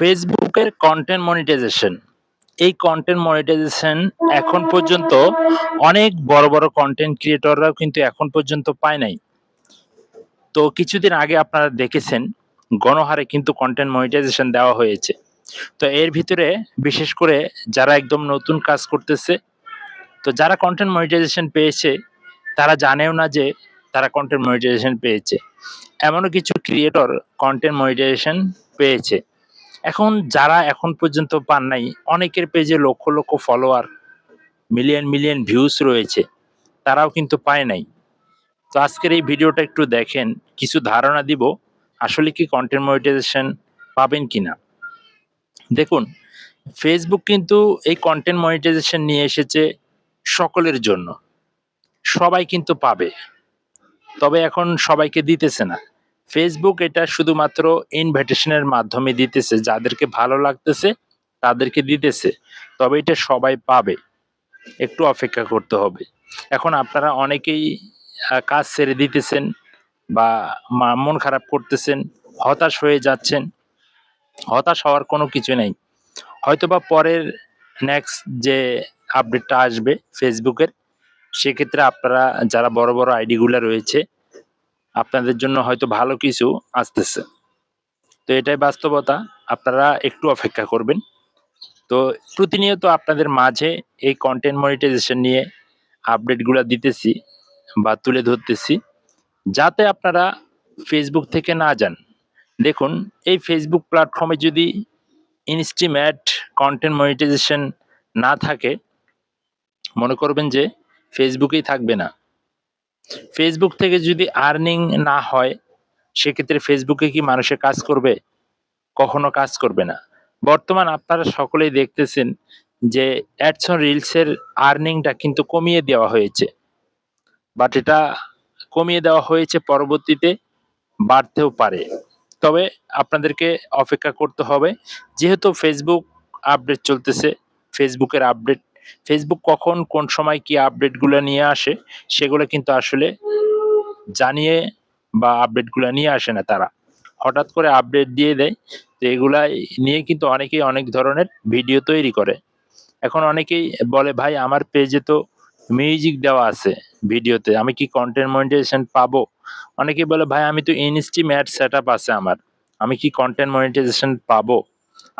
ফেসবুকের content monetization. এই content monetization এখন পর্যন্ত অনেক বড়, বড় কন্টেন্ট ক্রিয়েটররাও কিন্তু এখন পর্যন্ত পায় নাই। তো কিছুদিন আগে আপনারা দেখেছেন গণহারে কিন্তু কন্টেন্ট মনিটাইজেশন দেওয়া হয়েছে। তো এর ভিতরে বিশেষ করে যারা একদম নতুন কাজ করতেছে, তো যারা কন্টেন্ট মনিটাইজেশন পেয়েছে তারা জানেও না যে তারা কন্টেন্ট মনিটাইজেশন পেয়েছে। এমনও কিছু ক্রিয়েটর কন্টেন্ট মনিটাইজেশন পেয়েছে। এখন যারা এখন পর্যন্ত পান নাই, অনেকের পেজে লক্ষ, লক্ষ ফলোয়ার, মিলিয়ন, মিলিয়ন ভিউজ রয়েছে। তারাও কিন্তু পায় নাই। তো আজকের এই ভিডিওটা একটু দেখেন, কিছু ধারণা দিব আসলে কি কন্টেন্ট মনিটাইজেশন পাবেন কিনা। দেখুন, ফেসবুক কিন্তু এই কন্টেন্ট মনিটাইজেশন নিয়ে এসেছে সকলের জন্য। সবাই কিন্তু পাবে। তবে এখন সবাইকে দিতেছে না। ফেসবুক এটা শুধুমাত্র ইনভাইটেশনের মাধ্যমে দিতেছে, যাদেরকে ভালো লাগতেছে তাদেরকে দিতেছে। তবে এটা সবাই পাবে, একটু অপেক্ষা করতে হবে। এখন আপনারা অনেকেই কাজ ছেড়ে দিতেছেন বা মন খারাপ করতেছেন, হতাশ হয়ে যাচ্ছেন। হতাশ হওয়ার কোনো কিছু নেই। হয়তোবা পরের নেক্সট যে আপডেটটা আসবে ফেসবুকের, সেক্ষেত্রে আপনারা যারা বড় বড় আইডিগুলো রয়েছে আপনাদের জন্য হয়তো ভালো কিছু আসতেছে। তো এটাই বাস্তবতা, আপনারা একটু অপেক্ষা করবেন। তো প্রতিনিয়ত আপনাদের মাঝে এই কন্টেন্ট মনিটাইজেশন নিয়ে আপডেটগুলো দিতেছি বা তুলে ধরতেছি, যাতে আপনারা ফেসবুক থেকে না যান। দেখুন, এই ফেসবুক প্ল্যাটফর্মে যদি ইনস্টিমেট কন্টেন্ট মনিটাইজেশন না থাকে, মনে করবেন যে ফেসবুকেই থাকবে না। ফেসবুক থেকে যদি আর্নিং না হয়, সেক্ষেত্রে ফেসবুকে কি মানুষে কাজ করবে? কখনো কাজ করবে না। বর্তমান আপনারা সকলেই দেখতেছেন যে অ্যাডস অন রিলসের আর্নিংটা কিন্তু কমিয়ে দেওয়া হয়েছে। বাট এটা কমিয়ে দেওয়া হয়েছে, পরবর্তীতে বাড়তেও পারে। তবে আপনাদেরকে অপেক্ষা করতে হবে, যেহেতু ফেসবুক আপডেট চলতেছে। ফেসবুকের আপডেট, ফেসবুক কখন কোন সময় কি আপডেটগুলো নিয়ে আসে সেগুলো কিন্তু আসলে জানিয়ে বা আপডেটগুলো নিয়ে আসে না তারা। হঠাৎ করে আপডেট দিয়ে দেয়। তো এগুলা নিয়ে কিন্তু অনেকেই অনেক ধরনের ভিডিও তৈরি করে। এখন অনেকেই বলে, ভাই আমার পেজে তো মিউজিক দেওয়া আছে ভিডিওতে, আমি কি কন্টেন্ট মনিটাইজেশন পাবো? অনেকেই বলে, ভাই আমি তো ইনস্টিমেট সেটআপ আছে আমার, আমি কি কন্টেন্ট মনিটাইজেশন পাবো?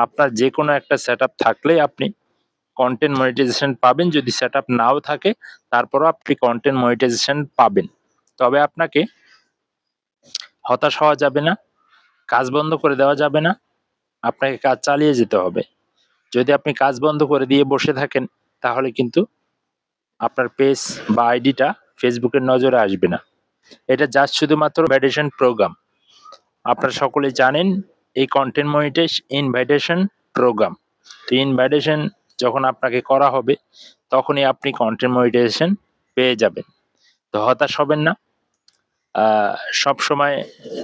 আপনার যে কোনো একটা সেটআপ থাকলেই আপনি কন্টেন্ট মনিটাইজেশন পাবেন। যদি সেটআপ নাও থাকে তারপরও আপনি কন্টেন্ট মনিটাইজেশন পাবেন। তবে আপনাকে হতাশ হওয়া যাবে না, কাজ বন্ধ করে দেওয়া যাবে না, আপনাকে কাজ চালিয়ে যেতে হবে। যদি আপনি কাজ বন্ধ করে দিয়ে বসে থাকেন, তাহলে কিন্তু আপনার পেজ বা আইডিটা ফেসবুকের নজরে আসবে না। এটা জাস্ট শুধুমাত্র ইনভাইটেশন প্রোগ্রাম। আপনারা সকলেই জানেন এই কন্টেন্ট ইনভাইটেশন প্রোগ্রাম। তো ইনভাইটেশন যখন আপনাকে করা হবে, তখনই আপনি কন্টেন্ট মনিটাইজেশন পেয়ে যাবেন। তো হতাশ হবেন না। সবসময়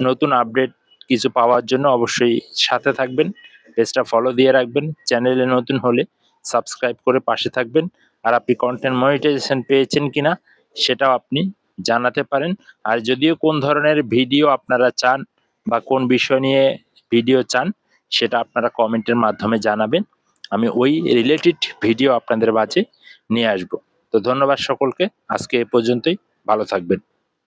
নতুন আপডেট কিছু পাওয়ার জন্য অবশ্যই সাথে থাকবেন। পেজটা ফলো দিয়ে রাখবেন। চ্যানেলে নতুন হলে সাবস্ক্রাইব করে পাশে থাকবেন। আর আপনি কন্টেন্ট মনিটাইজেশন পেয়েছেন কিনা সেটাও আপনি জানাতে পারেন। আর যদিও কোন ধরনের ভিডিও আপনারা চান বা কোন বিষয় নিয়ে ভিডিও চান, সেটা আপনারা কমেন্টের মাধ্যমে জানাবেন। আমি ওই রিলেটেড ভিডিও আপনাদের মাঝে নিয়ে আসব। তো ধন্যবাদ সকলকে। আজকে এ পর্যন্তই। ভালো থাকবেন।